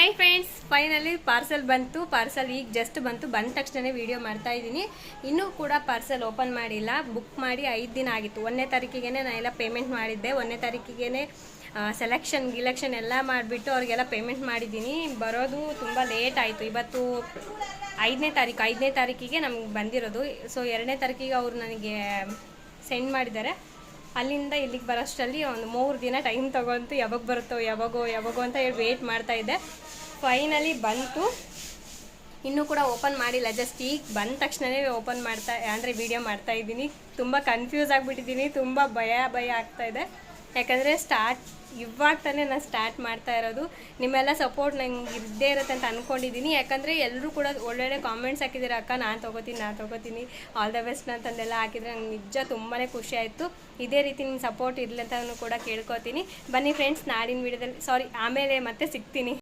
Hi friends, finally parcel ಬಂತು. Parcel ಈಗ just ಬಂದ ತಕ್ಷಣ ವಿಡಿಯೋ ಮಾಡ್ತಾ ಇದ್ದೀನಿ. ಇನ್ನೂ ಕೂಡ ಪಾರ್ಸಲ್ ಓಪನ್ ಮಾಡಿಲ್ಲ. ಬುಕ್ ಮಾಡಿ 5 ದಿನ ಆಗಿತ್ತು. 1ನೇ ತಾರೀಕಿಗೆ ನಾನು ಎಲ್ಲ ಪೇಮೆಂಟ್ ಮಾಡಿದ್ದೆ. 1ನೇ ತಾರೀಕಿಗೆ ಸೆಲೆಕ್ಷನ್ ಎಲ್ಲ ಮಾಡಿಬಿಟ್ಟು ಅವ್ರಿಗೆಲ್ಲ ಪೇಮೆಂಟ್ ಮಾಡಿದ್ದೀನಿ. ಬರೋದು ತುಂಬ ಲೇಟ್ ಆಯಿತು. ಇವತ್ತು 5ನೇ ತಾರೀಕಿಗೆ ನಮ್ಗೆ ಬಂದಿರೋದು. ಸೊ 2ನೇ ತಾರೀಕಿಗೆ ಅವರು ನನಗೆ ಸೆಂಡ್ ಮಾಡಿದ್ದಾರೆ. ಅಲ್ಲಿಂದ ಇಲ್ಲಿಗೆ ಬರೋಷ್ಟರಲ್ಲಿ ಒಂದು 3 ದಿನ ಟೈಮ್ ತೊಗೊಂತು. ಯಾವಾಗ ಬರುತ್ತೋ ಯಾವಾಗೋ ಅಂತ ಹೇಳಿ ವೇಟ್ ಮಾಡ್ತಾಯಿದ್ದೆ. ಫೈನಲಿ ಬಂತು. ಇನ್ನೂ ಕೂಡ ಓಪನ್ ಮಾಡಿಲ್ಲ. ಜಸ್ಟ್ ಈಗ ಬಂದ ತಕ್ಷಣವೇ ಓಪನ್ ವಿಡಿಯೋ ಮಾಡ್ತಾಯಿದ್ದೀನಿ. ತುಂಬ ಕನ್ಫ್ಯೂಸ್ ಆಗಿಬಿಟ್ಟಿದ್ದೀನಿ. ತುಂಬ ಭಯ ಆಗ್ತಾಯಿದೆ. ಯಾಕಂದರೆ ಇವಾಗ ತಾನೇ ನಾನು ಸ್ಟಾರ್ಟ್ ಮಾಡ್ತಾ ಇರೋದು. ನಿಮ್ಮೆಲ್ಲ ಸಪೋರ್ಟ್ ನಂಗೆ ಇದ್ದೇ ಇರುತ್ತೆ ಅಂತ ಅಂದ್ಕೊಂಡಿದ್ದೀನಿ. ಯಾಕಂದರೆ ಎಲ್ಲರೂ ಕೂಡ ಒಳ್ಳೊಳ್ಳೆ ಕಾಮೆಂಟ್ಸ್ ಹಾಕಿದ್ದೀರ. ಅಕ್ಕ ನಾನು ತೊಗೋತೀನಿ ಆಲ್ ದ ಬೆಸ್ಟ್ ಅಂತಂದೆಲ್ಲ ಹಾಕಿದರೆ ನಂಗೆ ನಿಜ ತುಂಬಾ ಖುಷಿ ಆಯಿತು. ಇದೇ ರೀತಿ ನಿಮ್ಮ ಸಪೋರ್ಟ್ ಇರಲಿ ಅಂತ ಕೂಡ ಕೇಳ್ಕೊತೀನಿ. ಬನ್ನಿ ಫ್ರೆಂಡ್ಸ್, ನಾಡಿನ ವಿಡಿಯೋದಲ್ಲಿ ಆಮೇಲೆ ಮತ್ತೆ ಸಿಗ್ತೀನಿ.